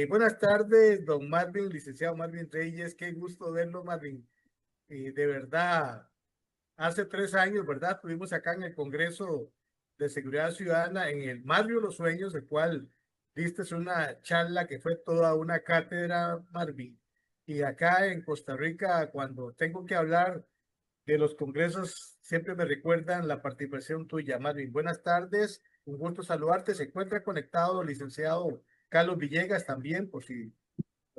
Buenas tardes, don Marvin, licenciado Marvin Reyes. Qué gusto verlo, Marvin. De verdad, hace 3 años, ¿verdad? Estuvimos acá en el Congreso de Seguridad Ciudadana en el Barrio Los Sueños, el cual diste una charla que fue toda una cátedra, Marvin. Y acá en Costa Rica, cuando tengo que hablar de los congresos, siempre me recuerdan la participación tuya, Marvin. Buenas tardes, un gusto saludarte. Se encuentra conectado el licenciado Carlos Villegas también, por si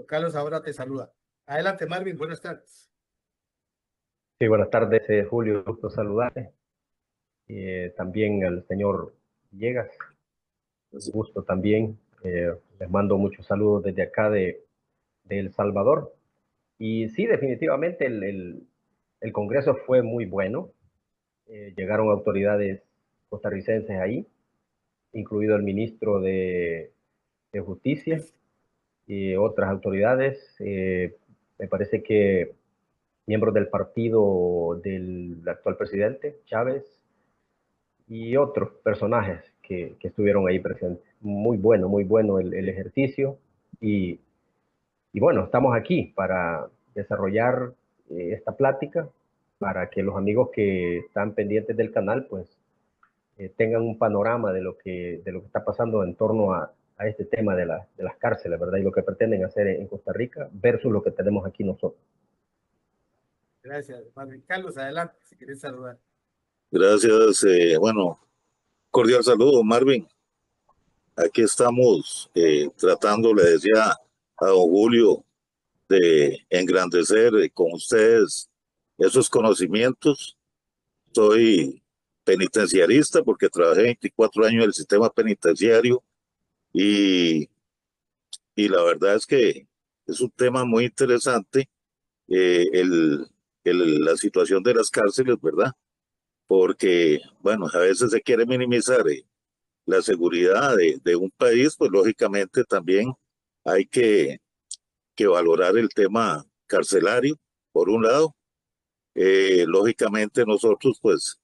Carlos ahora te saluda. Adelante, Marvin, buenas tardes. Sí, buenas tardes, Julio, gusto saludarte. También al señor Villegas, un gusto también. Les mando muchos saludos desde acá de El Salvador. Y sí, definitivamente el Congreso fue muy bueno. Llegaron autoridades costarricenses ahí, incluido el ministro de Justicia y otras autoridades. Me parece que miembros del partido del actual presidente, Chávez, y otros personajes que estuvieron ahí presentes. Muy bueno el ejercicio. Y, y bueno, estamos aquí para desarrollar esta plática, para que los amigos que están pendientes del canal, pues, tengan un panorama de lo que está pasando en torno a este tema de las cárceles, ¿verdad? Y lo que pretenden hacer en Costa Rica versus lo que tenemos aquí nosotros. Gracias, Marvin. Carlos, adelante, si quieres saludar. Gracias, bueno, cordial saludo, Marvin. Aquí estamos tratando, le decía a don Julio, de engrandecer con ustedes esos conocimientos. Soy penitenciarista porque trabajé 24 años en el sistema penitenciario y, y la verdad es que es un tema muy interesante, la situación de las cárceles, ¿verdad? Porque, bueno, a veces se quiere minimizar la seguridad de un país, pues lógicamente también hay que valorar el tema carcelario, por un lado. Lógicamente nosotros, pues,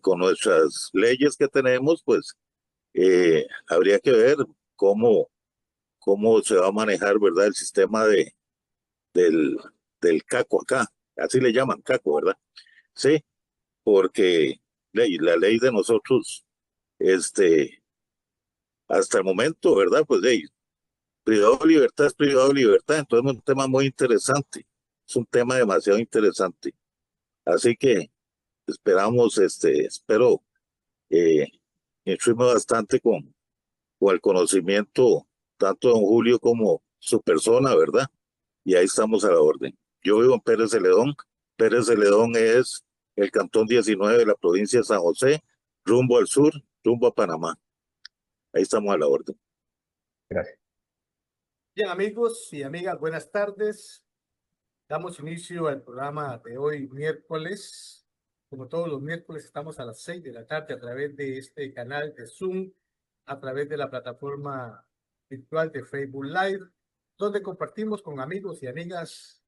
con nuestras leyes que tenemos, pues, habría que ver cómo se va a manejar, ¿verdad? El sistema del, del CACO acá, así le llaman CACO, ¿verdad? Sí, porque la ley de nosotros, este, hasta el momento, ¿verdad? Pues privado de libertad es privado de libertad, entonces es un tema muy interesante, es un tema demasiado interesante. Así que esperamos, espero instruirme bastante con el conocimiento tanto de don Julio como su persona, ¿verdad? Y ahí estamos a la orden. Yo vivo en Pérez Celedón. Pérez Celedón es el cantón 19 de la provincia de San José, rumbo al sur, rumbo a Panamá. Ahí estamos a la orden. Gracias. Bien, amigos y amigas, buenas tardes. Damos inicio al programa de hoy, miércoles. Como todos los miércoles, estamos a las 6 de la tarde a través de este canal de Zoom, a través de la plataforma virtual de Facebook Live, donde compartimos con amigos y amigas,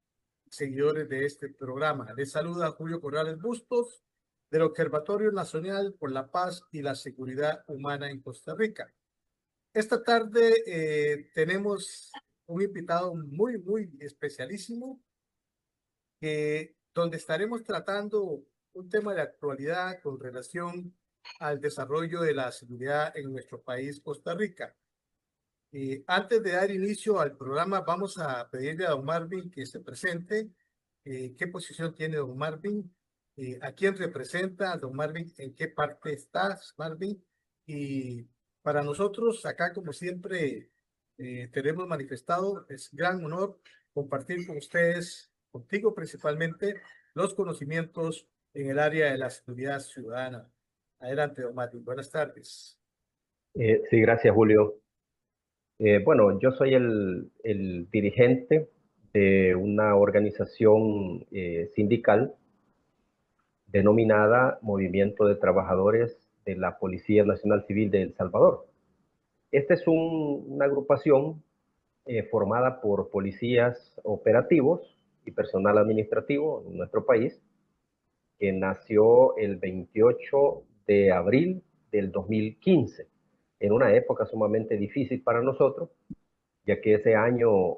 seguidores de este programa. Les saluda Julio Corrales Bustos, del Observatorio Nacional por la Paz y la Seguridad Humana en Costa Rica. Esta tarde tenemos un invitado muy especialísimo, donde estaremos tratando un tema de actualidad con relación al desarrollo de la seguridad en nuestro país, Costa Rica. Antes de dar inicio al programa, vamos a pedirle a don Marvin que se presente. ¿Qué posición tiene don Marvin? ¿A quién representa don Marvin? ¿En qué parte estás, Marvin? Y para nosotros, acá como siempre tenemos manifestado, es gran honor compartir con ustedes, contigo principalmente, los conocimientos en el área de la seguridad ciudadana. Adelante, don Marvin. Buenas tardes. Sí, gracias, Julio. Bueno, yo soy el dirigente de una organización sindical denominada Movimiento de Trabajadores de la Policía Nacional Civil de El Salvador. Esta es una agrupación formada por policías operativos y personal administrativo en nuestro país, que nació el 28 de abril del 2015, en una época sumamente difícil para nosotros, ya que ese año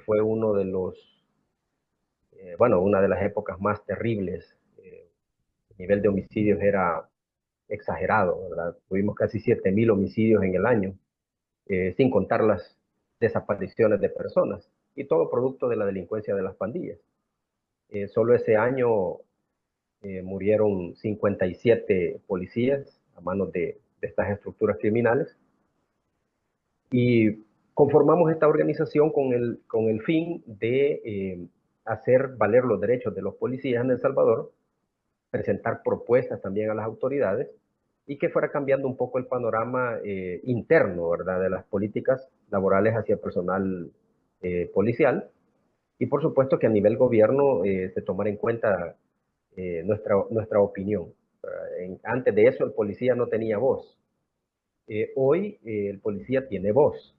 fue uno de los, bueno, una de las épocas más terribles. El nivel de homicidios era exagerado, ¿verdad? Tuvimos casi 7.000 homicidios en el año, sin contar las desapariciones de personas, y todo producto de la delincuencia de las pandillas. Solo ese año murieron 57 policías a manos de estas estructuras criminales, y conformamos esta organización con el fin de hacer valer los derechos de los policías en El Salvador, presentar propuestas también a las autoridades y que fuera cambiando un poco el panorama interno, ¿verdad?, de las políticas laborales hacia el personal policial, y por supuesto que a nivel gobierno se tomara en cuenta nuestra opinión. Antes de eso el policía no tenía voz. Hoy el policía tiene voz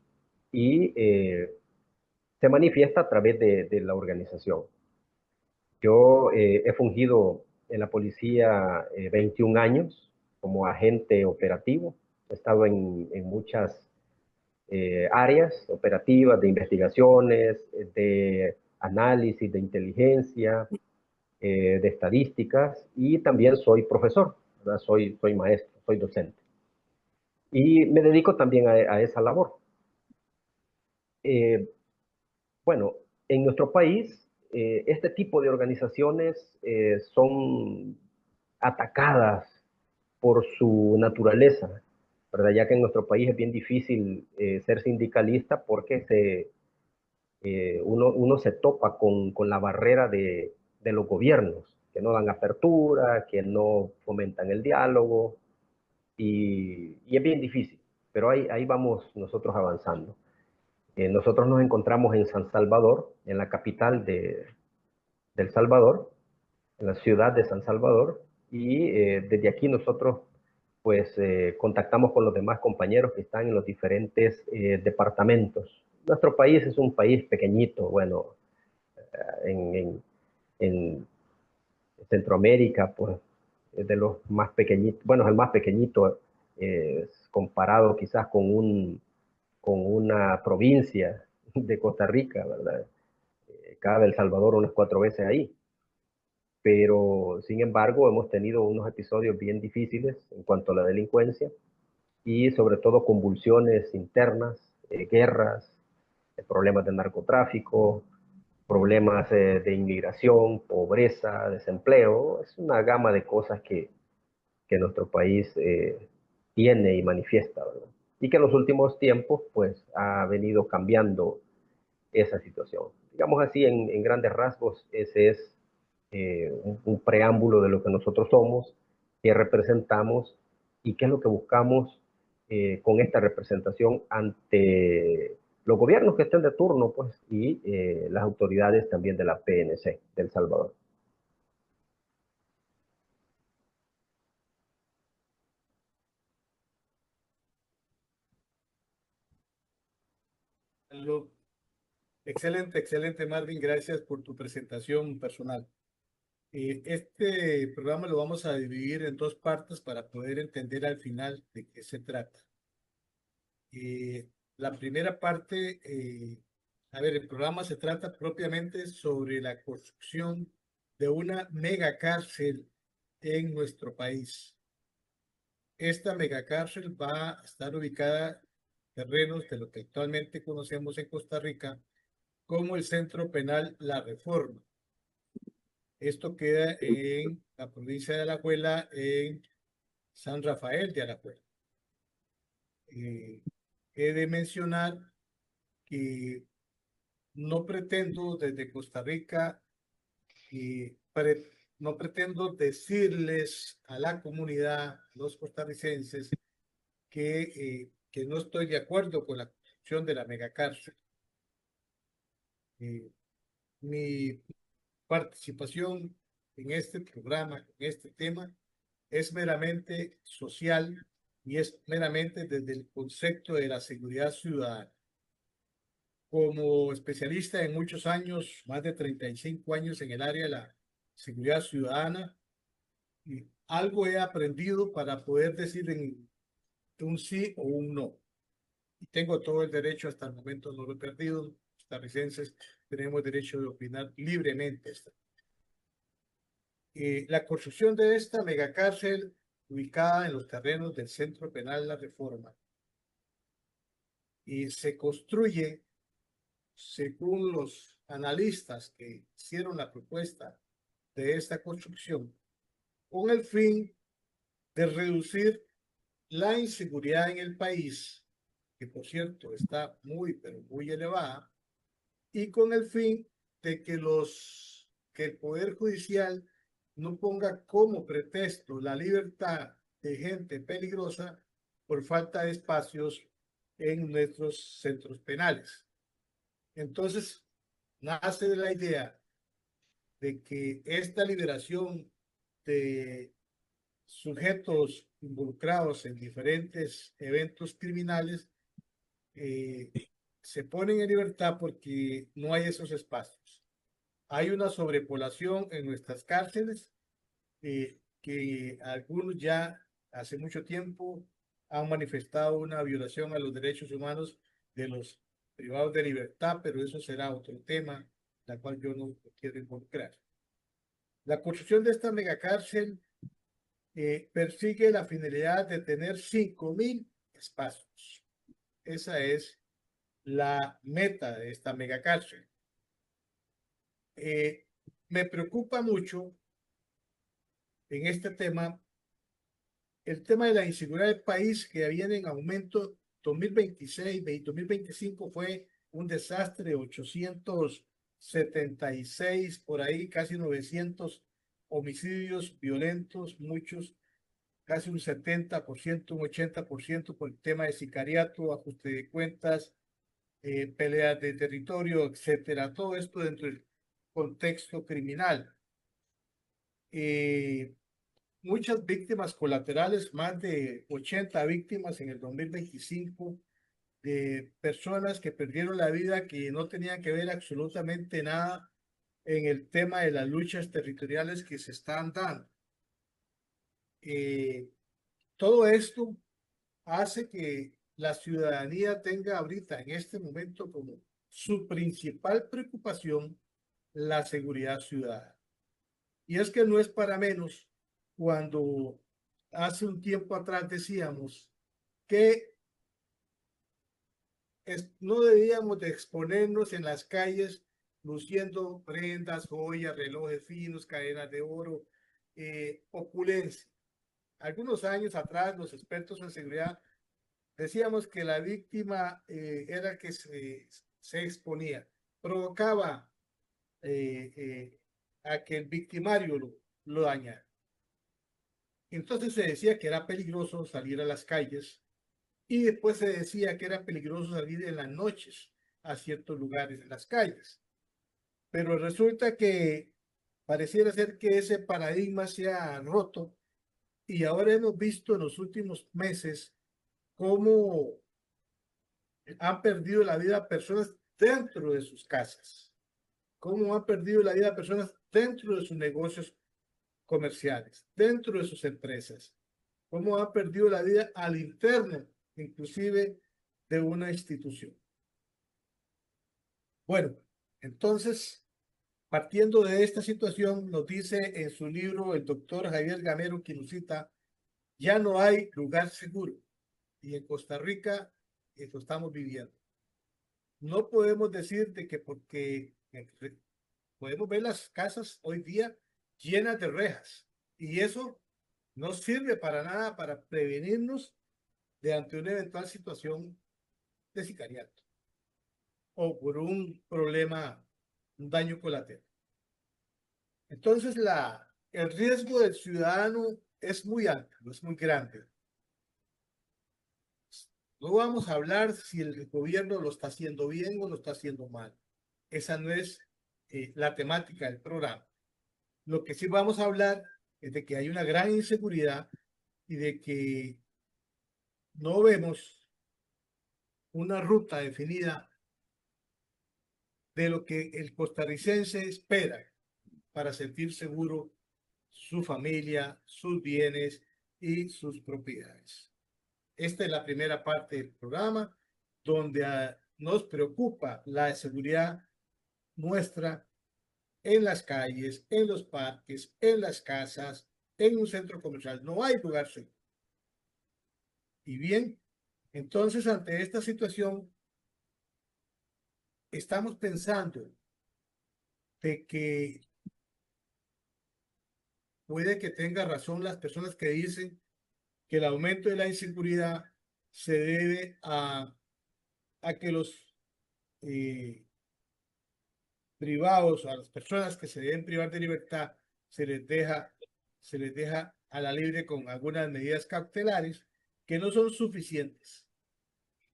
y se manifiesta a través de la organización. Yo he fungido en la policía 21 años como agente operativo. He estado en muchas áreas operativas, de investigaciones, de análisis, de inteligencia, de estadísticas, y también soy profesor, ¿verdad? Soy maestro, soy docente. Y me dedico también a esa labor. Bueno, en nuestro país, este tipo de organizaciones son atacadas por su naturaleza, ¿verdad? Ya que en nuestro país es bien difícil ser sindicalista porque uno se topa con la barrera de los gobiernos, que no dan apertura, que no fomentan el diálogo, y es bien difícil, pero ahí vamos nosotros avanzando. Nosotros nos encontramos en San Salvador, en la capital de El Salvador, en la ciudad de San Salvador, y desde aquí nosotros pues contactamos con los demás compañeros que están en los diferentes departamentos. Nuestro país es un país pequeñito, bueno, en, en, en Centroamérica, pues es de los más pequeñitos, bueno, es el más pequeñito comparado quizás con una provincia de Costa Rica, ¿verdad? Cabe El Salvador unas 4 veces ahí. Pero, sin embargo, hemos tenido unos episodios bien difíciles en cuanto a la delincuencia y sobre todo convulsiones internas, guerras, problemas de narcotráfico, problemas de inmigración, pobreza, desempleo. Es una gama de cosas que nuestro país tiene y manifiesta, ¿verdad? Y que en los últimos tiempos pues ha venido cambiando esa situación. Digamos así, en grandes rasgos, ese es un preámbulo de lo que nosotros somos, qué representamos y qué es lo que buscamos con esta representación ante los gobiernos que estén de turno, pues, y las autoridades también de la PNC de El Salvador. Excelente, excelente, Marvin. Gracias por tu presentación personal. Este programa lo vamos a dividir en 2 partes para poder entender al final de qué se trata. La primera parte, a ver, el programa se trata propiamente sobre la construcción de una megacárcel en nuestro país. Esta megacárcel va a estar ubicada en terrenos de lo que actualmente conocemos en Costa Rica como el Centro Penal La Reforma. Esto queda en la provincia de Alajuela, en San Rafael de Alajuela. He de mencionar que no pretendo desde Costa Rica, no pretendo decirles a la comunidad, los costarricenses, que no estoy de acuerdo con la construcción de la megacárcel. Mi participación en este programa, en este tema, es meramente social y es meramente desde el concepto de la seguridad ciudadana. Como especialista en muchos años, más de 35 años en el área de la seguridad ciudadana, y algo he aprendido para poder decir en un sí o un no. y tengo todo el derecho, hasta el momento no lo he perdido, los costarricenses tenemos derecho de opinar libremente. La construcción de esta megacárcel ubicada en los terrenos del Centro Penal La Reforma y se construye, según los analistas que hicieron la propuesta de esta construcción, con el fin de reducir la inseguridad en el país, que por cierto está muy, pero muy elevada, y con el fin de que el Poder Judicial no ponga como pretexto la libertad de gente peligrosa por falta de espacios en nuestros centros penales. Entonces, nace de la idea de que esta liberación de sujetos involucrados en diferentes eventos criminales se ponen en libertad porque no hay esos espacios. Hay una sobrepoblación en nuestras cárceles que algunos ya hace mucho tiempo han manifestado una violación a los derechos humanos de los privados de libertad, pero eso será otro tema, la cual yo no quiero involucrar. La construcción de esta megacárcel persigue la finalidad de tener 5.000 espacios. Esa es la meta de esta megacárcel. Me preocupa mucho en este tema el tema de la inseguridad del país, que viene en aumento. 2026 y 2025 fue un desastre, 876 por ahí, casi 900 homicidios violentos, muchos, casi un 70%, un 80% por el tema de sicariato, ajuste de cuentas, peleas de territorio, etcétera. Todo esto dentro del contexto criminal. Muchas víctimas colaterales, más de 80 víctimas en el 2025, de personas que perdieron la vida, que no tenían que ver absolutamente nada en el tema de las luchas territoriales que se están dando. Todo esto hace que la ciudadanía tenga ahorita, en este momento, como su principal preocupación la seguridad ciudadana. Y es que no es para menos cuando hace un tiempo atrás decíamos que no debíamos de exponernos en las calles luciendo prendas, joyas, relojes finos, cadenas de oro, opulencia. Algunos años atrás, los expertos en seguridad decíamos que la víctima era que se exponía, provocaba a que el victimario lo dañara. Entonces se decía que era peligroso salir a las calles y después se decía que era peligroso salir en las noches a ciertos lugares en las calles. Pero resulta que pareciera ser que ese paradigma se ha roto y ahora hemos visto en los últimos meses cómo han perdido la vida personas dentro de sus casas, cómo han perdido la vida personas dentro de sus negocios comerciales, dentro de sus empresas, cómo han perdido la vida al interno, inclusive de una institución. Bueno, entonces, partiendo de esta situación, nos dice en su libro el doctor Javier Gamero Quinusita, ya no hay lugar seguro y en Costa Rica lo estamos viviendo. No podemos decir de que porque podemos ver las casas hoy día llenas de rejas y eso no sirve para nada para prevenirnos de ante una eventual situación de sicariato o por un problema, un daño colateral. Entonces el riesgo del ciudadano es muy alto, es muy grande. No vamos a hablar si el gobierno lo está haciendo bien o lo está haciendo mal. Esa no es la temática del programa. Lo que sí vamos a hablar es de que hay una gran inseguridad y de que no vemos una ruta definida de lo que el costarricense espera para sentir seguro su familia, sus bienes y sus propiedades. Esta es la primera parte del programa donde nos preocupa la seguridad nuestra en las calles, en los parques, en las casas, en un centro comercial. No hay lugar seguro. Y bien, entonces ante esta situación, estamos pensando de que puede que tenga razón las personas que dicen que el aumento de la inseguridad se debe a que los privados, a las personas que se deben privar de libertad, se les deja a la libre con algunas medidas cautelares que no son suficientes.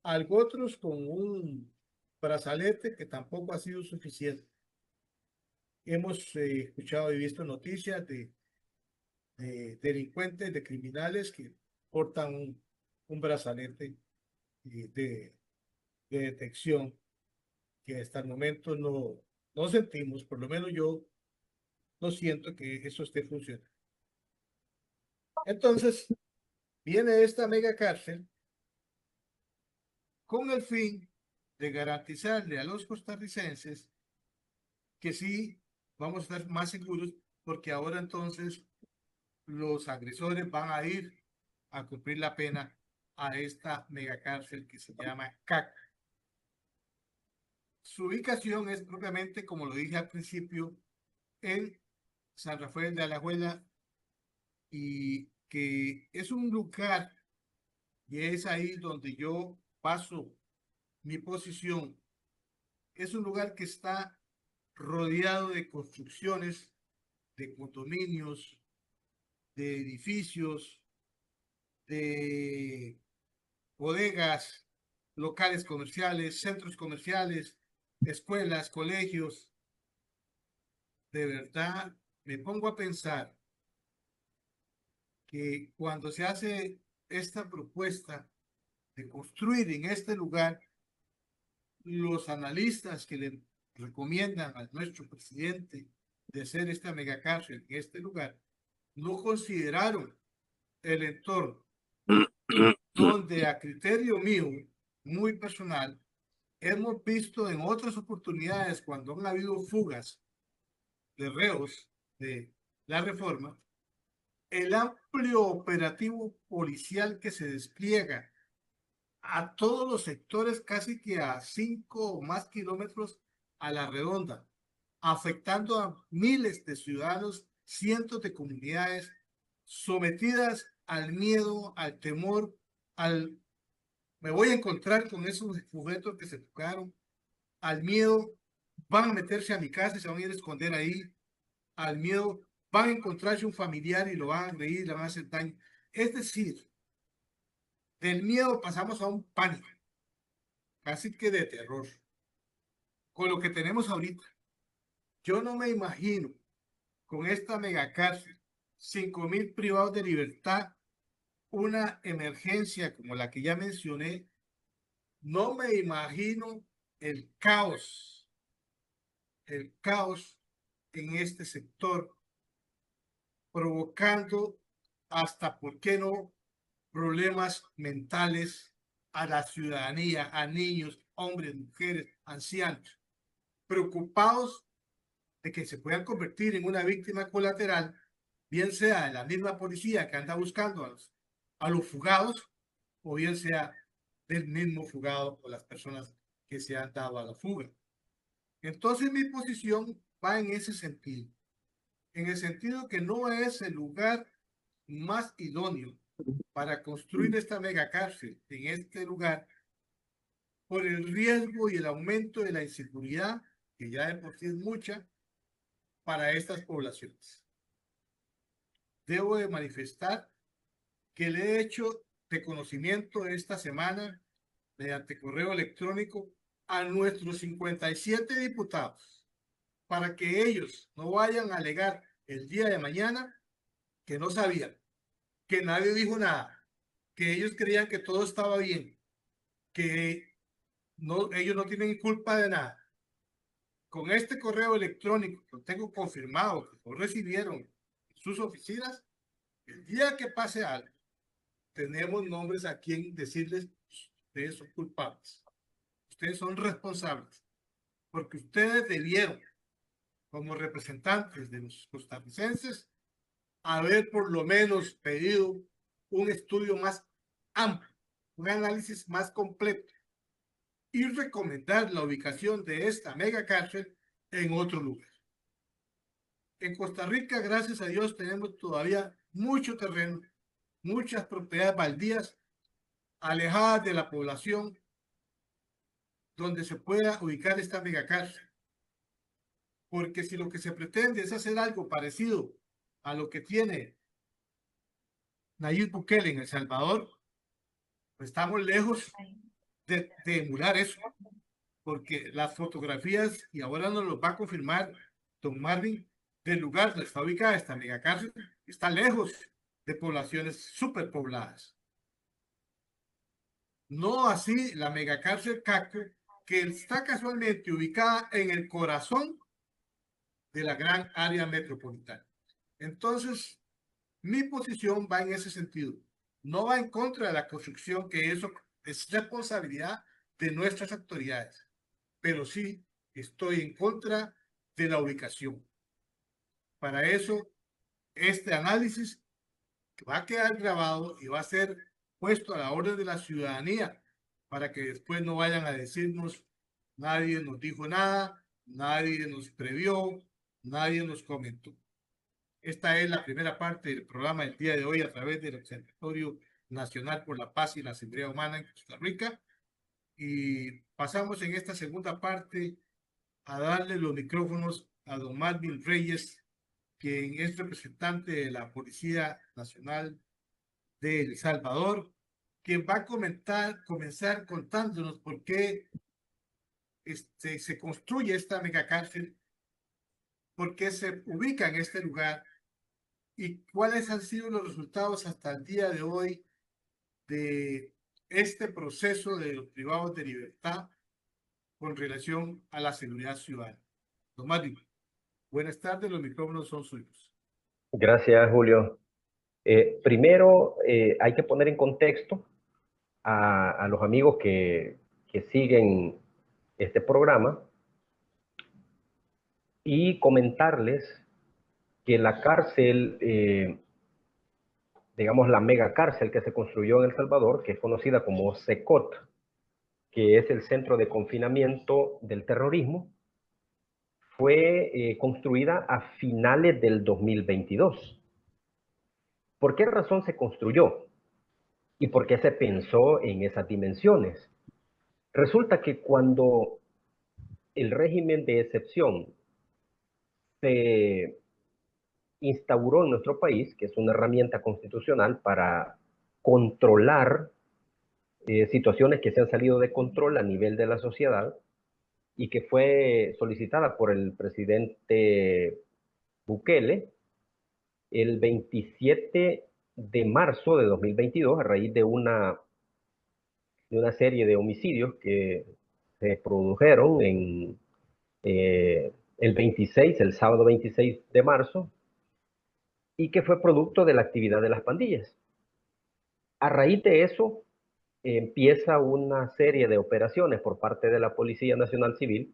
Algo otros con un brazalete que tampoco ha sido suficiente. Hemos escuchado y visto noticias de delincuentes, de criminales que portan un brazalete de detección que hasta el momento no sentimos, por lo menos yo no siento que eso esté funcionando. Entonces, viene esta mega cárcel con el fin de garantizarle a los costarricenses que sí vamos a estar más seguros, porque ahora entonces los agresores van a ir a cumplir la pena a esta megacárcel que se llama CAC. Su ubicación es propiamente, como lo dije al principio, en San Rafael de Alajuela, y que es un lugar, y es ahí donde yo paso mi posición, es un lugar que está rodeado de construcciones, de condominios, de edificios, de bodegas, locales comerciales, centros comerciales, escuelas, colegios. De verdad, me pongo a pensar que cuando se hace esta propuesta de construir en este lugar, los analistas que le recomiendan a nuestro presidente de hacer esta megacárcel en este lugar, no consideraron el entorno, donde a criterio mío, muy personal, hemos visto en otras oportunidades cuando han habido fugas de reos de la reforma, el amplio operativo policial que se despliega a todos los sectores, casi que a 5 o más kilómetros a la redonda, afectando a miles de ciudadanos, cientos de comunidades sometidas al miedo, al temor, al me voy a encontrar con esos sujetos que se tocaron, al miedo, van a meterse a mi casa y se van a ir a esconder ahí, al miedo, van a encontrarse un familiar y lo van a agredir, le van a hacer daño. Es decir, del miedo pasamos a un pánico, casi que de terror, con lo que tenemos ahorita. Yo no me imagino con esta megacárcel, 5.000 privados de libertad, una emergencia como la que ya mencioné. No me imagino el caos en este sector, provocando hasta, ¿por qué no?, problemas mentales a la ciudadanía, a niños, hombres, mujeres, ancianos, preocupados de que se puedan convertir en una víctima colateral, bien sea de la misma policía que anda buscando a los fugados, o bien sea del mismo fugado o las personas que se han dado a la fuga. Entonces mi posición va en ese sentido, en el sentido que no es el lugar más idóneo para construir esta megacárcel en este lugar por el riesgo y el aumento de la inseguridad, que ya de por sí es mucha, para estas poblaciones. Debo de manifestar que le he hecho de conocimiento esta semana, mediante correo electrónico, a nuestros 57 diputados, para que ellos no vayan a alegar el día de mañana que no sabían, que nadie dijo nada, que ellos creían que todo estaba bien, que no, ellos no tienen culpa de nada. Con este correo electrónico, lo tengo confirmado, que lo recibieron en sus oficinas, el día que pase algo, tenemos nombres a quien decirles, ustedes son culpables. ustedes son responsables, porque ustedes debieron, como representantes de los costarricenses, haber por lo menos pedido un estudio más amplio, un análisis más completo y recomendar la ubicación de esta mega cárcel en otro lugar. En Costa Rica, gracias a Dios, tenemos todavía mucho terreno, muchas propiedades baldías alejadas de la población donde se pueda ubicar esta megacárcel. Porque si lo que se pretende es hacer algo parecido a lo que tiene Nayib Bukele en El Salvador, pues estamos lejos de emular eso. Porque las fotografías, y ahora nos lo va a confirmar don Marvin, del lugar donde está ubicada esta megacárcel, está lejos de poblaciones superpobladas. No así la megacárcel Caco, que está casualmente ubicada en el corazón de la gran área metropolitana. Entonces, mi posición va en ese sentido. No va en contra de la construcción, que eso es responsabilidad de nuestras autoridades, pero sí estoy en contra de la ubicación. Para eso, este análisis va a quedar grabado y va a ser puesto a la orden de la ciudadanía para que después no vayan a decirnos nadie nos dijo nada, nadie nos previó, nadie nos comentó. Esta es la primera parte del programa del día de hoy a través del Observatorio Nacional por la Paz y la Seguridad Humana en Costa Rica. Y pasamos en esta segunda parte a darle los micrófonos a don Marvin Reyes, quien es representante de la Policía Nacional de El Salvador, quien va a comenzar contándonos por qué se construye esta megacárcel, por qué se ubica en este lugar y cuáles han sido los resultados hasta el día de hoy de este proceso de los privados de libertad con relación a la seguridad ciudadana. Don Marvin, buenas tardes, los micrófonos son suyos. Gracias, Julio. Primero, hay que poner en contexto a los amigos que siguen este programa y comentarles que la cárcel, digamos la mega cárcel que se construyó en El Salvador, que es conocida como CECOT, que es el Centro de Confinamiento del Terrorismo, fue construida a finales del 2022. ¿Por qué razón se construyó? ¿Y por qué se pensó en esas dimensiones? Resulta que cuando el régimen de excepción se instauró en nuestro país, que es una herramienta constitucional para controlar situaciones que se han salido de control a nivel de la sociedad y que fue solicitada por el presidente Bukele el 27 de marzo de 2022 a raíz de una serie de homicidios que se produjeron en el sábado 26 de marzo, y que fue producto de la actividad de las pandillas. A raíz de eso, empieza una serie de operaciones por parte de la Policía Nacional Civil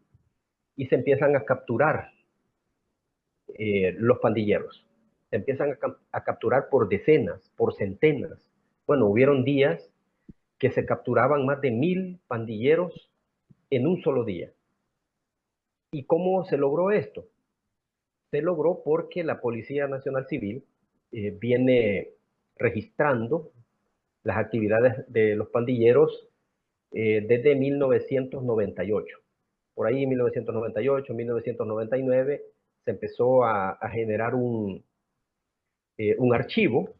y se empiezan a capturar los pandilleros. Se empiezan a capturar por decenas, por centenas. Bueno, hubieron días que se capturaban más de 1000 pandilleros en un solo día. ¿Y cómo se logró esto? Se logró porque la Policía Nacional Civil viene registrando las actividades de los pandilleros desde 1998. Por ahí, en 1998, 1999, se empezó a generar un archivo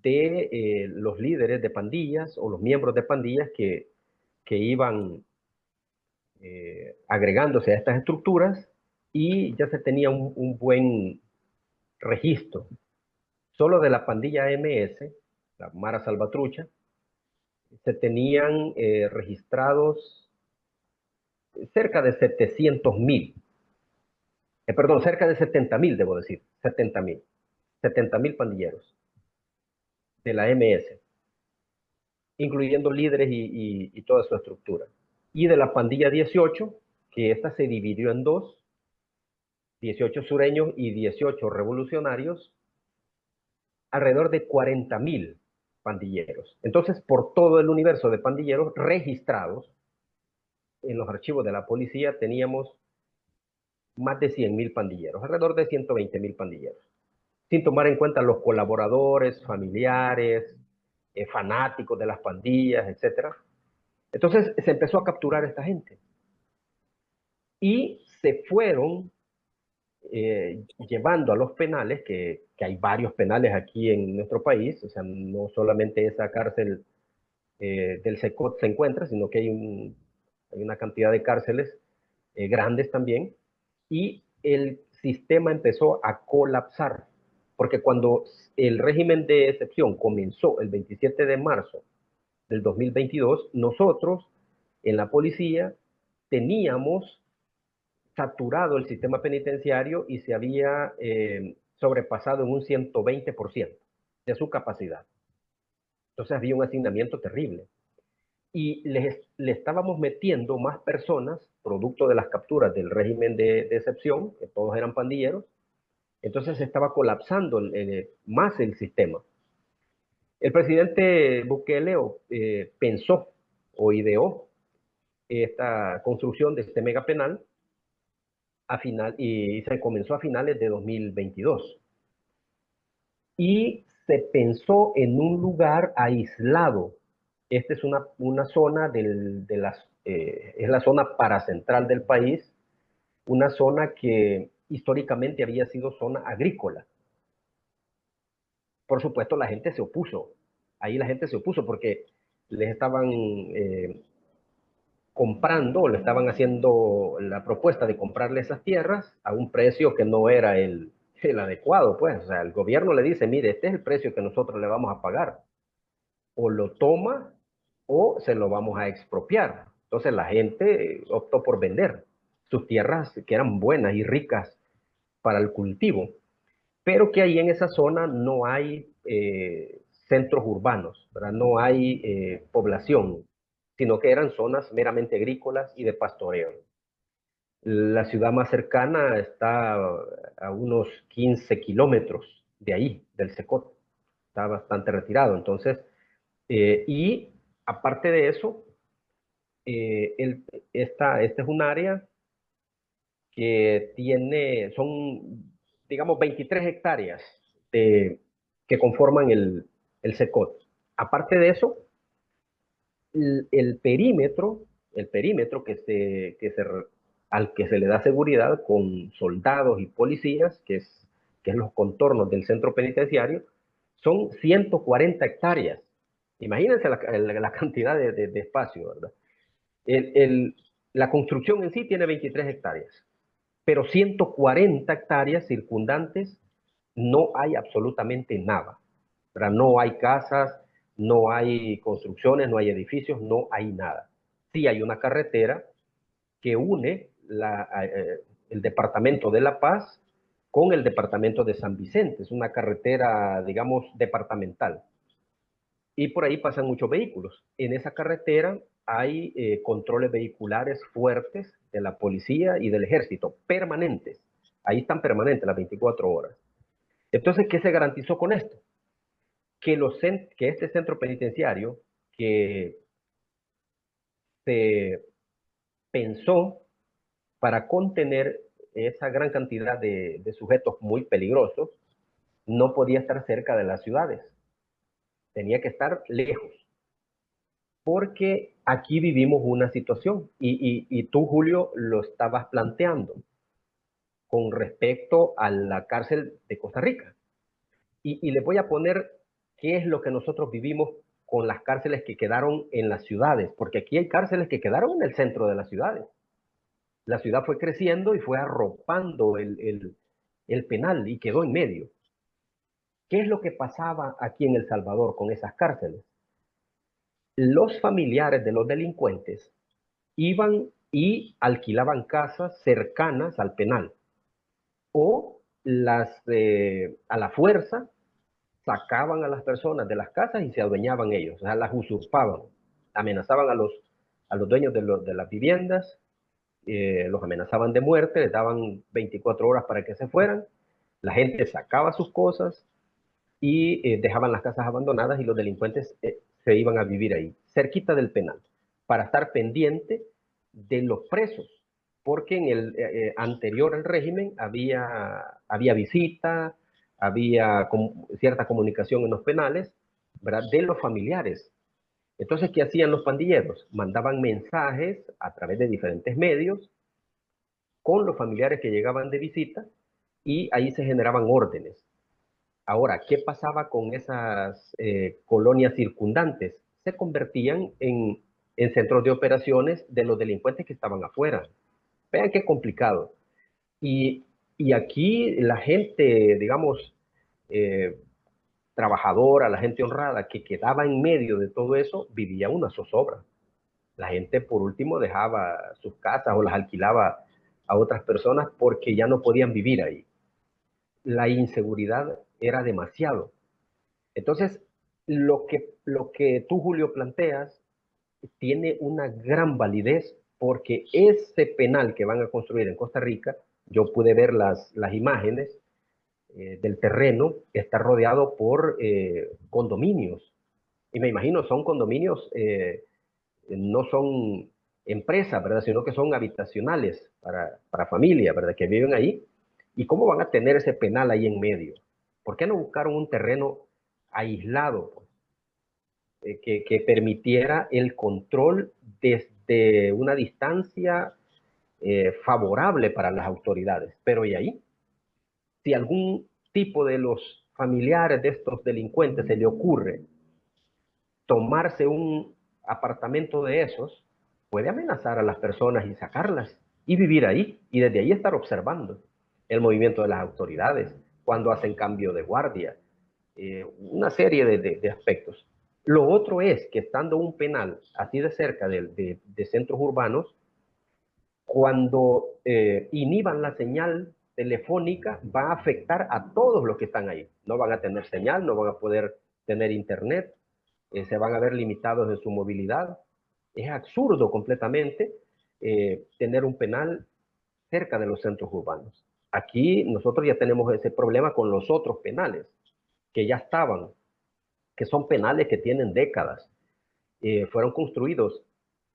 de los líderes de pandillas o los miembros de pandillas que iban agregándose a estas estructuras, y ya se tenía un buen registro. Solo de la pandilla MS, la Mara Salvatrucha, se tenían registrados cerca de 700,000, perdón, cerca de 70,000, debo decir, 70,000 pandilleros de la MS, incluyendo líderes y toda su estructura. y de la pandilla 18, que esta se dividió en dos, 18 sureños y 18 revolucionarios, alrededor de 40.000 pandilleros. Entonces, por todo el universo de pandilleros registrados en los archivos de la policía teníamos más de 100.000 pandilleros, alrededor de 120.000 pandilleros, sin tomar en cuenta los colaboradores, familiares, fanáticos de las pandillas, etc. Entonces se empezó a capturar a esta gente y se fueron llevando a los penales, que hay varios penales aquí en nuestro país, o sea, no solamente esa cárcel del SECOT se encuentra, sino que hay una cantidad de cárceles grandes también, y el sistema empezó a colapsar, porque cuando el régimen de excepción comenzó el 27 de marzo del 2022, nosotros en la policía teníamos saturado el sistema penitenciario y se había sobrepasado en un 120% de su capacidad. Entonces había un hacinamiento terrible. Y le estábamos metiendo más personas, producto de las capturas del régimen de excepción, que todos eran pandilleros. Entonces se estaba colapsando más el sistema. El presidente Bukele pensó o ideó esta construcción de este megapenal y se comenzó a finales de 2022. Y se pensó en un lugar aislado. Esta es una zona es la zona paracentral del país, una zona que históricamente había sido zona agrícola. Por supuesto, la gente se opuso. Ahí la gente se opuso porque les estaban comprando, le estaban haciendo la propuesta de comprarle esas tierras a un precio que no era el adecuado, pues. O sea, el gobierno le dice, mire, este es el precio que nosotros le vamos a pagar. O lo toma o se lo vamos a expropiar. Entonces la gente optó por vender sus tierras que eran buenas y ricas para el cultivo, pero que ahí en esa zona no hay centros urbanos, ¿verdad? No hay población, sino que eran zonas meramente agrícolas y de pastoreo. La ciudad más cercana está a unos 15 kilómetros de ahí, del Secot. Está bastante retirado. Entonces, y aparte de eso, esta es un área que digamos, 23 hectáreas que conforman el SECOT. Aparte de eso, el perímetro al que se le da seguridad con soldados y policías, que es los contornos del centro penitenciario, son 140 hectáreas. Imagínense la cantidad de espacio, ¿verdad? La construcción en sí tiene 23 hectáreas, pero 140 hectáreas circundantes no hay absolutamente nada, ¿verdad? No hay casas, no hay construcciones, no hay edificios, no hay nada. Sí hay una carretera que une el departamento de La Paz con el departamento de San Vicente. Es una carretera, digamos, departamental. Y por ahí pasan muchos vehículos. En esa carretera hay controles vehiculares fuertes de la policía y del ejército, permanentes. Ahí están permanentes las 24 horas. Entonces, ¿qué se garantizó con esto? Que este centro penitenciario, que se pensó para contener esa gran cantidad de sujetos muy peligrosos, no podía estar cerca de las ciudades. Tenía que estar lejos. Porque aquí vivimos una situación, y tú, Julio, lo estabas planteando con respecto a la cárcel de Costa Rica. Y le voy a poner qué es lo que nosotros vivimos con las cárceles que quedaron en las ciudades, porque aquí hay cárceles que quedaron en el centro de las ciudades. La ciudad fue creciendo y fue arropando el penal y quedó en medio. ¿Qué es lo que pasaba aquí en El Salvador con esas cárceles? Los familiares de los delincuentes iban y alquilaban casas cercanas al penal, o a la fuerza sacaban a las personas de las casas y se adueñaban ellos, o sea, las usurpaban, amenazaban a los dueños de las viviendas, los amenazaban de muerte, les daban 24 horas para que se fueran, la gente sacaba sus cosas y dejaban las casas abandonadas y los delincuentes se iban a vivir ahí, cerquita del penal, para estar pendiente de los presos, porque en el anterior al régimen había visita, había cierta comunicación en los penales, ¿verdad?, de los familiares. Entonces, ¿qué hacían los pandilleros? Mandaban mensajes a través de diferentes medios con los familiares que llegaban de visita y ahí se generaban órdenes. Ahora, ¿qué pasaba con esas colonias circundantes? Se convertían en centros de operaciones de los delincuentes que estaban afuera. Vean qué complicado. Y aquí la gente, digamos, trabajadora, la gente honrada que quedaba en medio de todo eso, vivía una zozobra. La gente, por último, dejaba sus casas o las alquilaba a otras personas porque ya no podían vivir ahí. La inseguridad era demasiado. Entonces, lo que tú, Julio, planteas tiene una gran validez porque ese penal que van a construir en Costa Rica, yo pude ver las imágenes del terreno, está rodeado por condominios. Y me imagino, son condominios, no son empresas, ¿verdad?, sino que son habitacionales para familias, ¿verdad?, que viven ahí. ¿Y cómo van a tener ese penal ahí en medio? ¿Por qué no buscaron un terreno aislado, pues, que permitiera el control desde una distancia favorable para las autoridades? Pero ¿y ahí? Si algún tipo de los familiares de estos delincuentes se le ocurre tomarse un apartamento de esos, puede amenazar a las personas y sacarlas y vivir ahí y desde ahí estar observando el movimiento de las autoridades cuando hacen cambio de guardia, una serie de aspectos. Lo otro es que estando un penal así de cerca de centros urbanos, cuando inhiban la señal telefónica, va a afectar a todos los que están ahí. No van a tener señal, no van a poder tener internet, se van a ver limitados en su movilidad. Es absurdo completamente tener un penal cerca de los centros urbanos. Aquí nosotros ya tenemos ese problema con los otros penales que ya estaban, que son penales que tienen décadas. Fueron construidos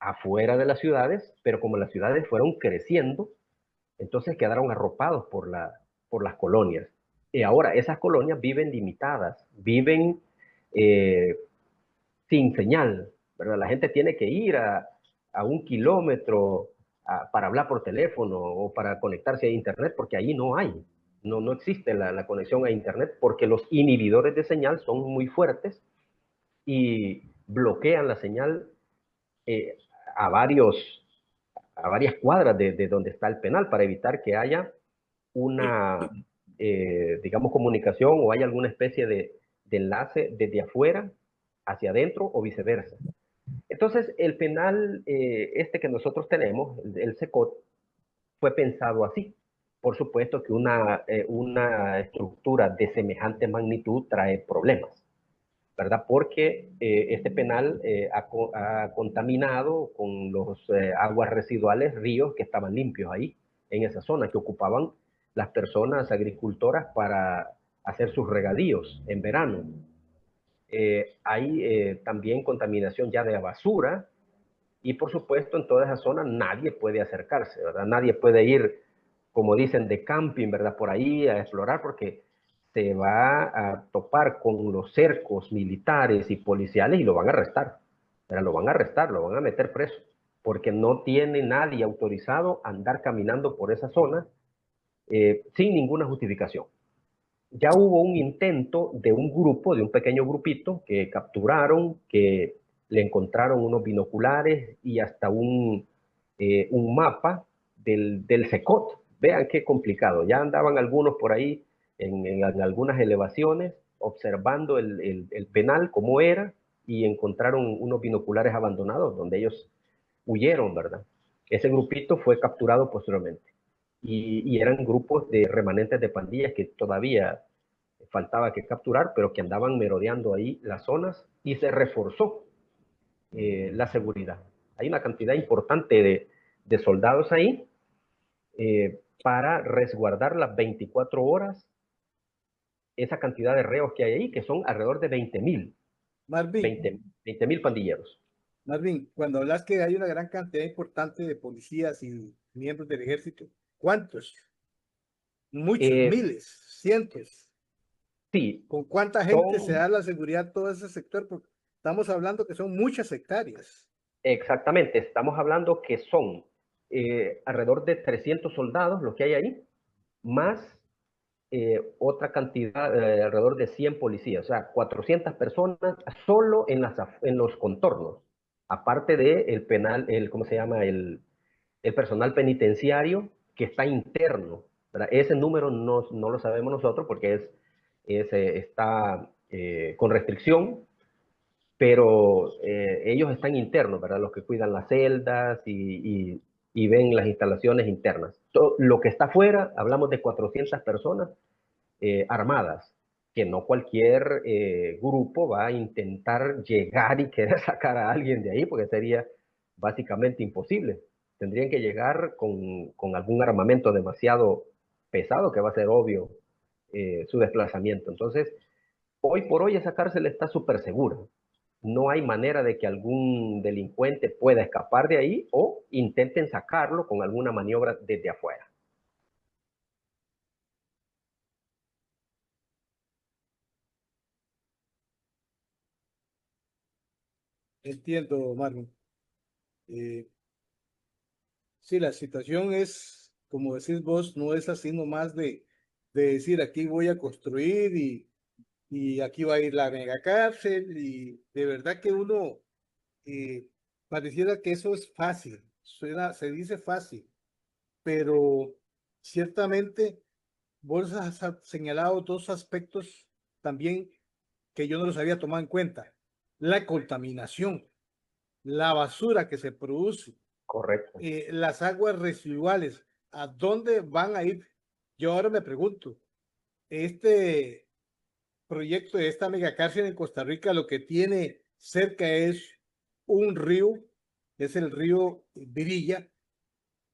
afuera de las ciudades, pero como las ciudades fueron creciendo, entonces quedaron arropados por las colonias. Y ahora esas colonias viven limitadas, viven sin señal, ¿verdad? La gente tiene que ir a 1 kilómetro para hablar por teléfono o para conectarse a internet, porque ahí no hay, no existe la conexión a internet, porque los inhibidores de señal son muy fuertes y bloquean la señal eh, a, varias cuadras de donde está el penal para evitar que haya una, digamos, comunicación o haya alguna especie de enlace desde afuera hacia adentro o viceversa. Entonces, el penal este que nosotros tenemos, el SECOT, fue pensado así. Por supuesto que una estructura de semejante magnitud trae problemas, ¿verdad? Porque este penal ha contaminado con los aguas residuales ríos que estaban limpios ahí, en esa zona, que ocupaban las personas agricultoras para hacer sus regadíos en verano. Hay también contaminación ya de basura y por supuesto en toda esa zona nadie puede acercarse, ¿verdad? Nadie puede ir, como dicen, de camping, ¿verdad?, por ahí a explorar porque se va a topar con los cercos militares y policiales y lo van a arrestar, ¿verdad? Lo van a arrestar, lo van a meter preso porque no tiene nadie autorizado a andar caminando por esa zona sin ninguna justificación. Ya hubo un intento de un grupo, de un pequeño grupito, que capturaron, que le encontraron unos binoculares y hasta un mapa del SECOT. Vean qué complicado. Ya andaban algunos por ahí en algunas elevaciones observando el penal, cómo era, y encontraron unos binoculares abandonados donde ellos huyeron, ¿verdad? Ese grupito fue capturado posteriormente. Y eran grupos de remanentes de pandillas que todavía faltaba que capturar, pero que andaban merodeando ahí las zonas y se reforzó la seguridad. Hay una cantidad importante de soldados ahí para resguardar las 24 horas esa cantidad de reos que hay ahí, que son alrededor de 20,000. Marvin, 20,000 pandilleros. Marvin, cuando hablas que hay una gran cantidad importante de policías y miembros del ejército, ¿cuántos? Muchos, miles, cientos. Sí. ¿Con cuánta gente se da la seguridad a todo ese sector? Porque estamos hablando que son muchas hectáreas. Exactamente, estamos hablando que son alrededor de 300 soldados los que hay ahí, más otra cantidad, alrededor de 100 policías, o sea, 400 personas solo en los contornos, aparte de el penal, ¿cómo se llama? El personal penitenciario que está interno, ¿verdad? Ese número no lo sabemos nosotros porque está con restricción, pero ellos están internos, ¿verdad? Los que cuidan las celdas y ven las instalaciones internas. Lo que está afuera, hablamos de 400 personas armadas, que no cualquier grupo va a intentar llegar y querer sacar a alguien de ahí, porque sería básicamente imposible. Tendrían que llegar con algún armamento demasiado pesado, que va a ser obvio su desplazamiento. Entonces, hoy por hoy esa cárcel está súper segura. No hay manera de que algún delincuente pueda escapar de ahí o intenten sacarlo con alguna maniobra desde afuera. Entiendo, Marvin. Sí, la situación es, como decís vos, no es así nomás de decir aquí voy a construir y aquí va a ir la megacárcel y de verdad que uno pareciera que eso es fácil, se dice fácil, pero ciertamente vos has señalado dos aspectos también que yo no los había tomado en cuenta. La contaminación, la basura que se produce, Correcto. las aguas residuales, ¿a dónde van a ir? Yo ahora me pregunto, este proyecto de esta megacárcel en Costa Rica lo que tiene cerca es un río, es el río Virilla,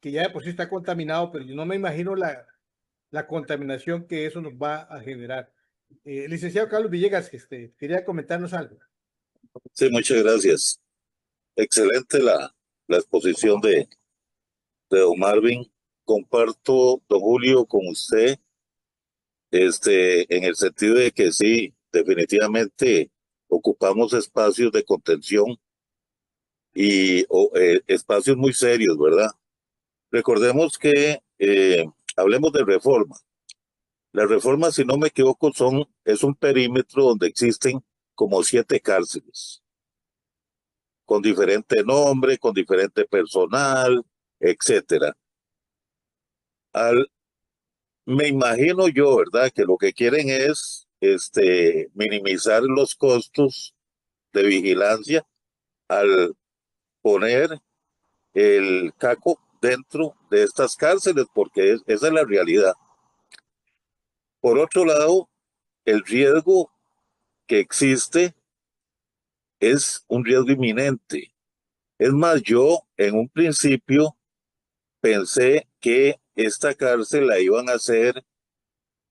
que ya de por sí está contaminado, pero yo no me imagino la contaminación que eso nos va a generar. Licenciado Carlos Villegas, quería comentarnos algo. Sí, muchas gracias. Excelente la exposición de don Marvin. Comparto, don Julio, con usted, en el sentido de que sí, definitivamente ocupamos espacios de contención y espacios muy serios, ¿verdad? Recordemos que hablemos de reforma. Las reformas, si no me equivoco, es un perímetro donde existen como 7 cárceles, con diferente nombre, con diferente personal, etcétera. Me imagino yo, ¿verdad?, que lo que quieren es minimizar los costos de vigilancia al poner el caco dentro de estas cárceles, porque esa es la realidad. Por otro lado, el riesgo que existe es un riesgo inminente. Es más, yo en un principio pensé que esta cárcel la iban a hacer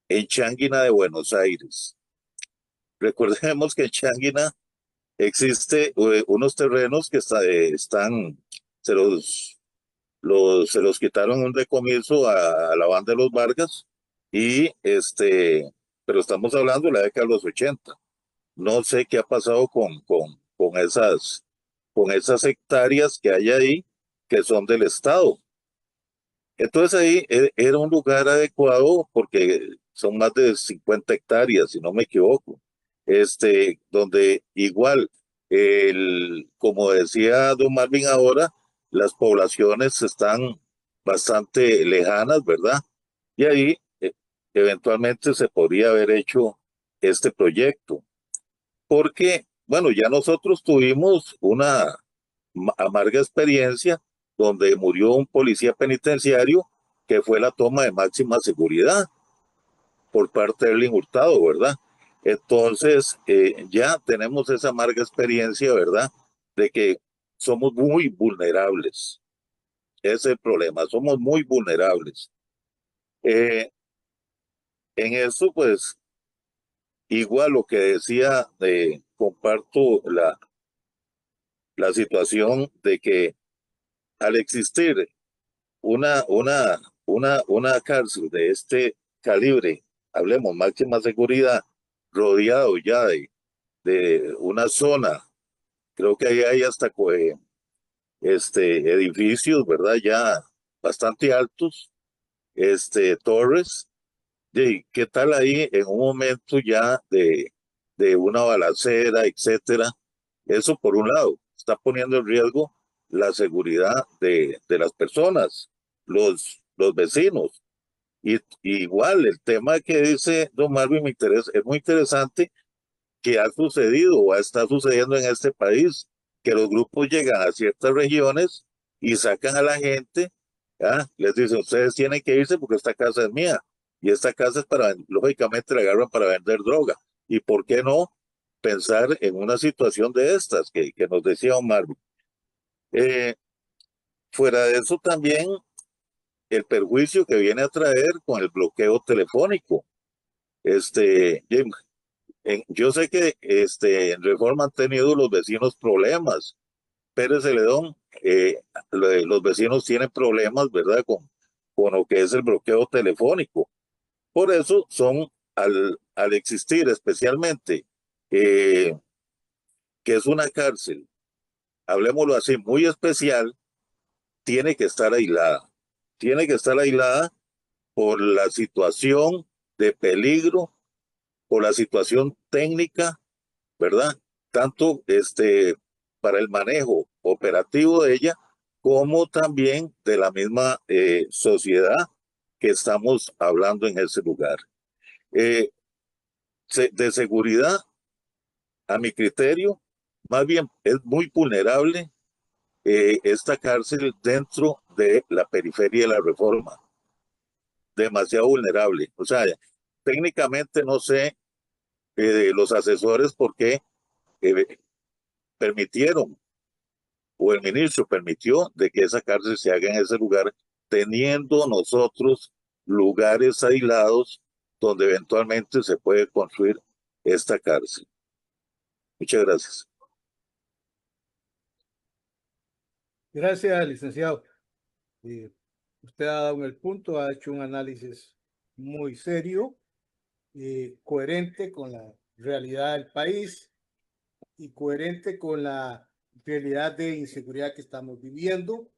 en Changuina de Buenos Aires. Recordemos que en Changuina existe unos terrenos que se los quitaron un decomiso a la banda de los Vargas y pero estamos hablando de la década de los 80. No sé qué ha pasado con esas hectáreas que hay ahí que son del Estado. Entonces ahí era un lugar adecuado porque son más de 50 hectáreas, si no me equivoco, donde igual, como decía don Marvin ahora, las poblaciones están bastante lejanas, ¿verdad? Y ahí eventualmente se podría haber hecho este proyecto, porque, bueno, ya nosotros tuvimos una amarga experiencia donde murió un policía penitenciario que fue la toma de máxima seguridad por parte de Erling Hurtado, ¿verdad? Entonces, ya tenemos esa amarga experiencia, ¿verdad? De que somos muy vulnerables. Ese es el problema, somos muy vulnerables. En eso, pues, igual lo que decía, comparto la situación de que al existir una cárcel de este calibre, hablemos máxima seguridad, rodeado ya de una zona, creo que ahí hay hasta edificios, ¿verdad? Ya bastante altos, torres. ¿Y qué tal ahí en un momento ya de una balacera, etcétera? Eso por un lado, está poniendo en riesgo la seguridad de las personas, los vecinos. Y igual el tema que dice don Marvin es muy interesante, que ha sucedido o está sucediendo en este país, que los grupos llegan a ciertas regiones y sacan a la gente, les dicen, ustedes tienen que irse porque esta casa es mía, y esta casa es para, lógicamente la agarran para vender droga. ¿Y por qué no pensar en una situación de estas que nos decía Omar? Fuera de eso también el perjuicio que viene a traer con el bloqueo telefónico. Jim, yo sé que en Reforma han tenido los vecinos problemas. Pérez Celedón, los vecinos tienen problemas, ¿verdad? Con lo que es el bloqueo telefónico. Por eso al existir especialmente que es una cárcel, hablemoslo así, muy especial, tiene que estar aislada. Tiene que estar aislada por la situación de peligro, por la situación técnica, ¿verdad? Tanto para el manejo operativo de ella, como también de la misma sociedad que estamos hablando en ese lugar. De seguridad, a mi criterio, más bien es muy vulnerable esta cárcel dentro de la periferia de la Reforma. Demasiado vulnerable. O sea, técnicamente no sé los asesores por qué permitieron o el ministro permitió de que esa cárcel se haga en ese lugar, teniendo nosotros lugares aislados donde eventualmente se puede construir esta cárcel. Muchas gracias. Gracias, licenciado. Usted ha dado el punto, ha hecho un análisis muy serio, coherente con la realidad del país y coherente con la realidad de inseguridad que estamos viviendo.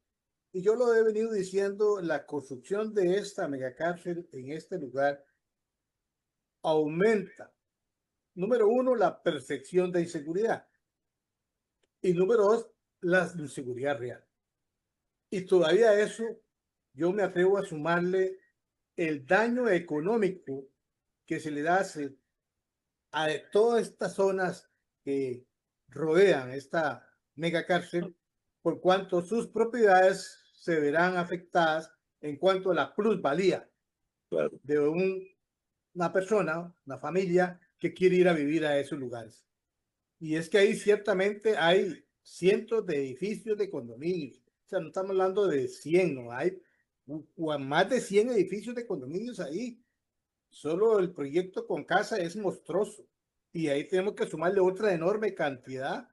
Y yo lo he venido diciendo, la construcción de esta megacárcel en este lugar aumenta, número uno, la percepción de inseguridad y número dos, la inseguridad real. Y todavía eso, yo me atrevo a sumarle el daño económico que se le da a todas estas zonas que rodean esta megacárcel, por cuanto sus propiedades se verán afectadas en cuanto a la plusvalía de una persona, una familia que quiere ir a vivir a esos lugares. Y es que ahí ciertamente hay cientos de edificios de condominios. O sea, no estamos hablando de 100, no hay más de 100 edificios de condominios ahí. Solo el proyecto con casa es monstruoso. Y ahí tenemos que sumarle otra enorme cantidad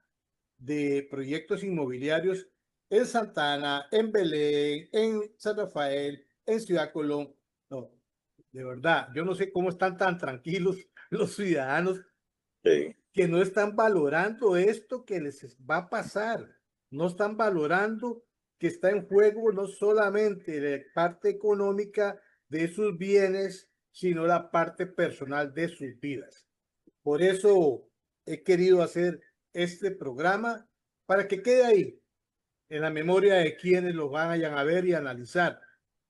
de proyectos inmobiliarios en Santa Ana, en Belén, en San Rafael, en Ciudad Colón. No, de verdad, yo no sé cómo están tan tranquilos los ciudadanos que no están valorando esto que les va a pasar. No están valorando que está en juego no solamente la parte económica de sus bienes, sino la parte personal de sus vidas. Por eso he querido hacer este programa para que quede ahí en la memoria de quienes lo vayan a ver y analizar.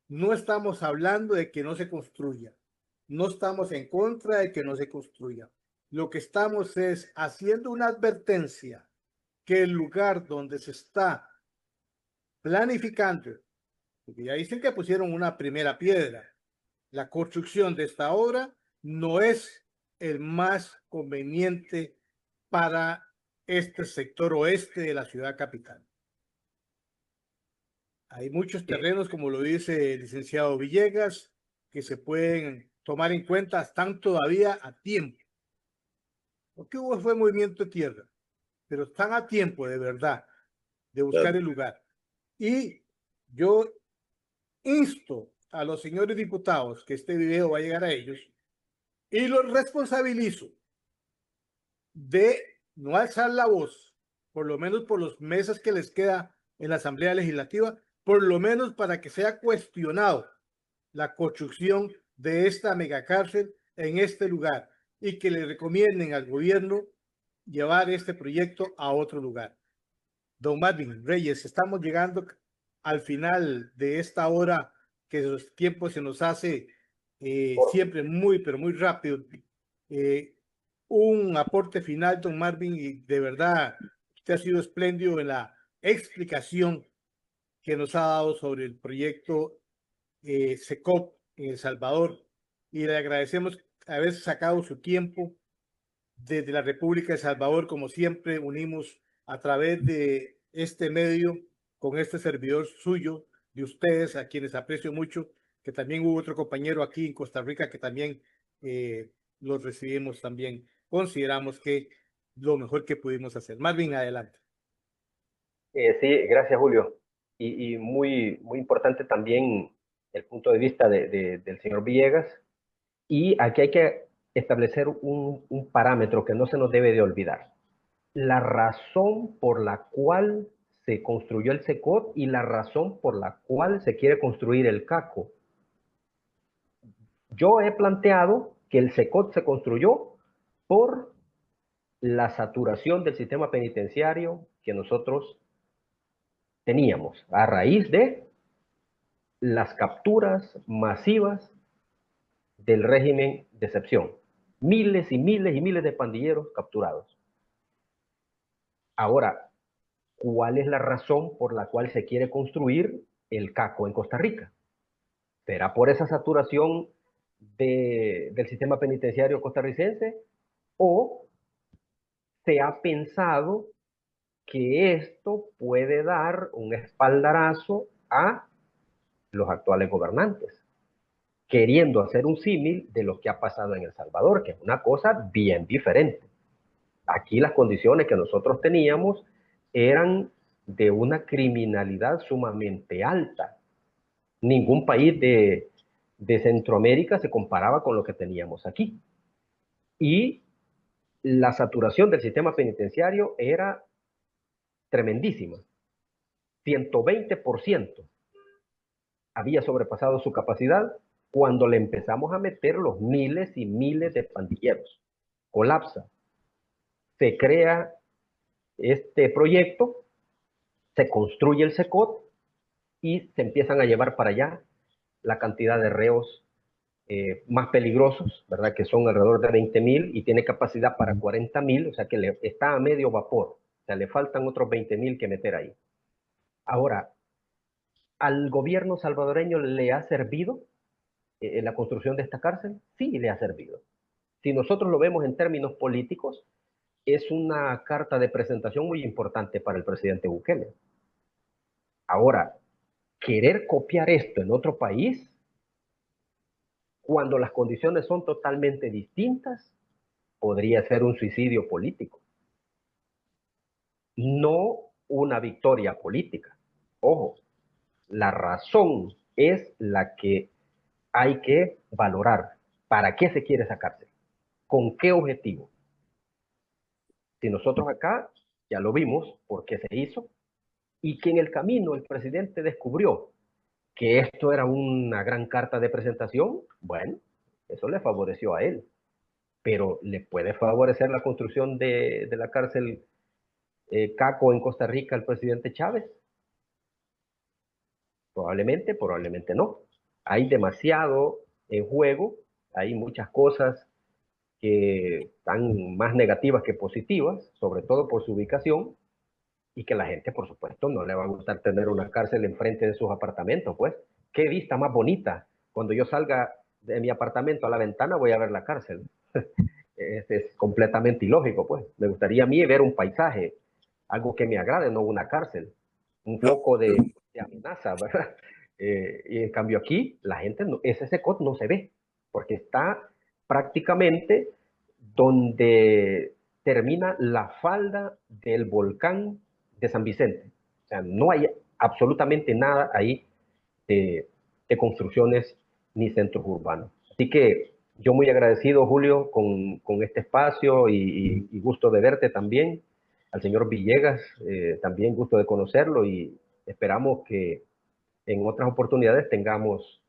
No estamos hablando de que no se construya. No estamos en contra de que no se construya. Lo que estamos es haciendo una advertencia que el lugar donde se está planificando, porque ya dicen que pusieron una primera piedra, la construcción de esta obra no es el más conveniente para este sector oeste de la ciudad capital. Hay muchos terrenos, como lo dice el licenciado Villegas, que se pueden tomar en cuenta, están todavía a tiempo. Lo que hubo fue movimiento de tierra, pero están a tiempo de verdad de buscar el lugar. Y yo insto a los señores diputados que este video va a llegar a ellos y los responsabilizo de no alzar la voz, por lo menos por los meses que les queda en la Asamblea Legislativa, por lo menos para que sea cuestionado la construcción de esta megacárcel en este lugar y que le recomienden al gobierno llevar este proyecto a otro lugar. Don Marvin Reyes, estamos llegando al final de esta hora que los tiempos se nos hace siempre muy, pero muy rápido. Un aporte final, don Marvin, y de verdad usted ha sido espléndido en la explicación que nos ha dado sobre el proyecto SECOP en El Salvador, y le agradecemos haber sacado su tiempo desde la República de El Salvador. Como siempre, unimos a través de este medio con este servidor suyo, de ustedes, a quienes aprecio mucho, que también hubo otro compañero aquí en Costa Rica que también los recibimos también. Consideramos que lo mejor que pudimos hacer. Marvin, adelante. Sí, gracias, Julio. Y muy importante también el punto de vista del señor Villegas. Y aquí hay que establecer un parámetro que no se nos debe de olvidar. La razón por la cual se construyó el SECOT y la razón por la cual se quiere construir el CACO. Yo he planteado que el SECOT se construyó por la saturación del sistema penitenciario que nosotros teníamos a raíz de las capturas masivas del régimen de excepción. Miles y miles y miles de pandilleros capturados. Ahora, ¿cuál es la razón por la cual se quiere construir el CACO en Costa Rica? ¿Será por esa saturación del sistema penitenciario costarricense? ¿O se ha pensado que esto puede dar un espaldarazo a los actuales gobernantes, queriendo hacer un símil de lo que ha pasado en El Salvador, que es una cosa bien diferente? Aquí las condiciones que nosotros teníamos eran de una criminalidad sumamente alta. Ningún país de Centroamérica se comparaba con lo que teníamos aquí. Y la saturación del sistema penitenciario era tremendísima. 120% había sobrepasado su capacidad cuando le empezamos a meter los miles y miles de pandilleros. Colapsa. Se crea este proyecto, se construye el SECOT y se empiezan a llevar para allá la cantidad de reos más peligrosos, ¿verdad? Que son alrededor de 20,000 y tiene capacidad para 40,000, o sea que está a medio vapor, o sea, le faltan otros 20,000 que meter ahí. Ahora, ¿al gobierno salvadoreño le ha servido la construcción de esta cárcel? Sí, le ha servido. Si nosotros lo vemos en términos políticos, es una carta de presentación muy importante para el presidente Bukele. Ahora, querer copiar esto en otro país, cuando las condiciones son totalmente distintas, podría ser un suicidio político, no una victoria política. Ojo, la razón es la que hay que valorar. ¿Para qué se quiere esa cárcel? ¿Con qué objetivo? Si nosotros acá ya lo vimos por qué se hizo, y que en el camino el presidente descubrió que esto era una gran carta de presentación, bueno, eso le favoreció a él. Pero ¿le puede favorecer la construcción de la cárcel CACO en Costa Rica al presidente Chávez? Probablemente, probablemente no. Hay demasiado en juego, hay muchas cosas que están más negativas que positivas, sobre todo por su ubicación, y que la gente, por supuesto, no le va a gustar tener una cárcel enfrente de sus apartamentos, pues. Qué vista más bonita. Cuando yo salga de mi apartamento a la ventana voy a ver la cárcel. Es completamente ilógico, pues. Me gustaría a mí ver un paisaje, algo que me agrade, no una cárcel. Un poco de de amenaza, ¿verdad? Y en cambio aquí, la gente, ese secot no se ve, porque está prácticamente donde termina la falda del volcán de San Vicente. O sea, no hay absolutamente nada ahí de construcciones ni centros urbanos. Así que yo muy agradecido, Julio, con este espacio y gusto de verte también. Al señor Villegas, también gusto de conocerlo y esperamos que en otras oportunidades tengamos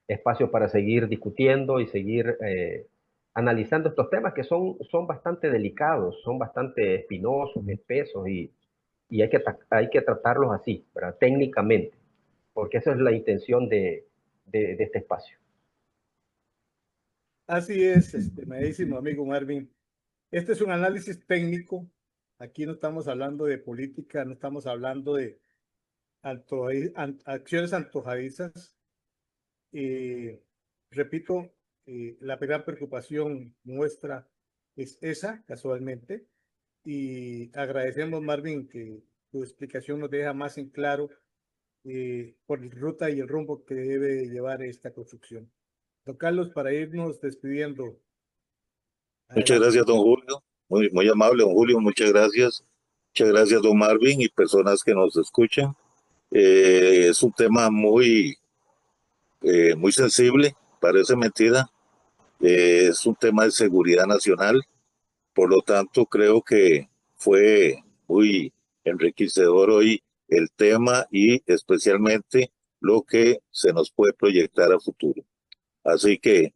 espacio para seguir discutiendo y seguir analizando estos temas que son bastante delicados, son bastante espinosos, espesos y hay que tratarlos así, ¿verdad? Técnicamente, porque esa es la intención de este espacio. Así es, estimadísimo amigo Marvin. Este es un análisis técnico. Aquí no estamos hablando de política, no estamos hablando de acciones antojadizas. Repito, la gran preocupación nuestra es esa, casualmente, y agradecemos, Marvin, que tu explicación nos deja más en claro por la ruta y el rumbo que debe llevar esta construcción. Don Carlos, para irnos despidiendo, Muchas adelante. gracias, don Julio. Muy amable, don Julio. Muchas gracias. Muchas gracias, don Marvin, y personas que nos escuchan. Es un tema muy sensible, parece mentira. Es un tema de seguridad nacional. Por lo tanto, creo que fue muy enriquecedor hoy el tema y especialmente lo que se nos puede proyectar a futuro. Así que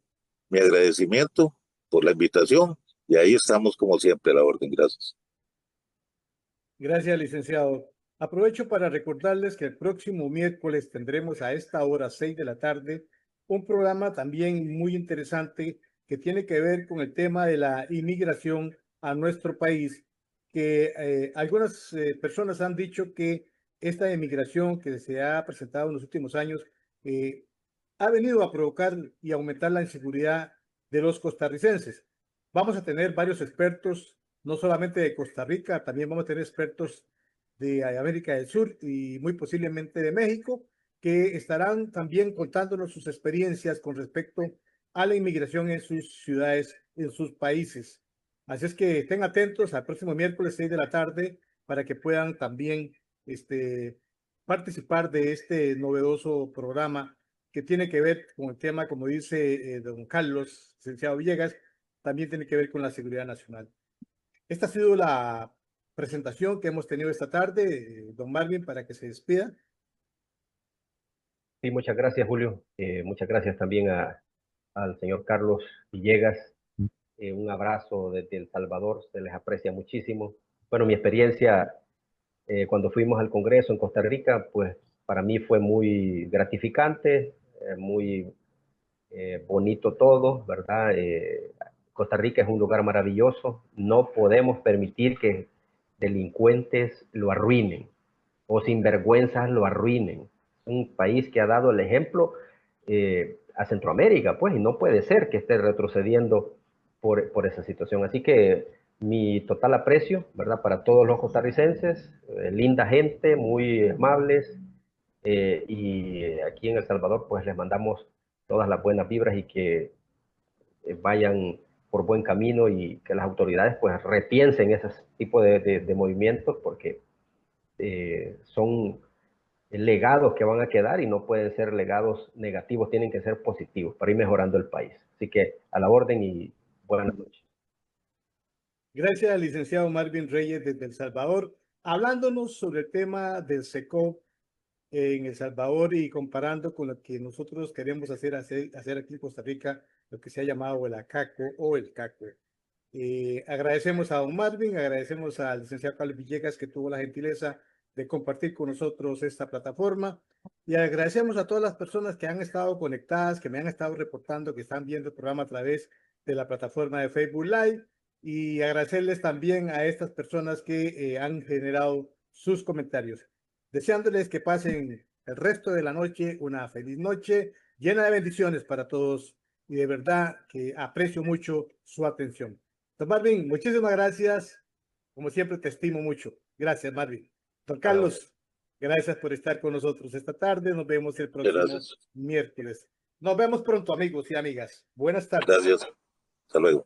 mi agradecimiento por la invitación y ahí estamos como siempre a la orden. Gracias. Gracias, licenciado. Aprovecho para recordarles que el próximo miércoles tendremos a esta hora, 6 de la tarde, un programa también muy interesante que tiene que ver con el tema de la inmigración a nuestro país, que algunas personas han dicho que esta inmigración que se ha presentado en los últimos años eh, ha venido a provocar y aumentar la inseguridad de los costarricenses. Vamos a tener varios expertos, no solamente de Costa Rica, también vamos a tener expertos de América del Sur y muy posiblemente de México, que estarán también contándonos sus experiencias con respecto a la inmigración en sus ciudades, en sus países. Así es que estén atentos al próximo miércoles 6 de la tarde para que puedan también participar de este novedoso programa que tiene que ver con el tema, como dice don Carlos, licenciado Villegas, también tiene que ver con la seguridad nacional. Esta ha sido la presentación que hemos tenido esta tarde, don Marvin, para que se despida. Sí, muchas gracias, Julio. Muchas gracias también al señor Carlos Villegas. Un abrazo desde El Salvador, se les aprecia muchísimo. Bueno, mi experiencia cuando fuimos al Congreso en Costa Rica, pues para mí fue muy gratificante, muy bonito todo, ¿verdad? Costa Rica es un lugar maravilloso, no podemos permitir que delincuentes lo arruinen o sinvergüenzas lo arruinen. Es un país que ha dado el ejemplo a Centroamérica, pues, y no puede ser que esté retrocediendo por esa situación. Así que mi total aprecio, ¿verdad? Para todos los costarricenses, linda gente, muy amables, y aquí en El Salvador, pues les mandamos todas las buenas vibras y que vayan por buen camino y que las autoridades pues repiensen ese tipo de movimientos porque son legados que van a quedar y no pueden ser legados negativos, tienen que ser positivos para ir mejorando el país. Así que a la orden y buenas noches. Gracias al licenciado Marvin Reyes desde El Salvador, hablándonos sobre el tema del SECOP en El Salvador y comparando con lo que nosotros queremos hacer aquí en Costa Rica, lo que se ha llamado el ACACO o el CACO. Agradecemos a don Marvin, agradecemos al licenciado Carlos Villegas que tuvo la gentileza de compartir con nosotros esta plataforma y agradecemos a todas las personas que han estado conectadas, que me han estado reportando que están viendo el programa a través de la plataforma de Facebook Live y agradecerles también a estas personas que han generado sus comentarios. Deseándoles que pasen el resto de la noche una feliz noche llena de bendiciones para todos y de verdad que aprecio mucho su atención. Don Marvin, muchísimas gracias. Como siempre, te estimo mucho. Gracias, Marvin. Don Carlos, Gracias por estar con nosotros esta tarde. Nos vemos el próximo miércoles. Nos vemos pronto, amigos y amigas. Buenas tardes. Gracias. Hasta luego.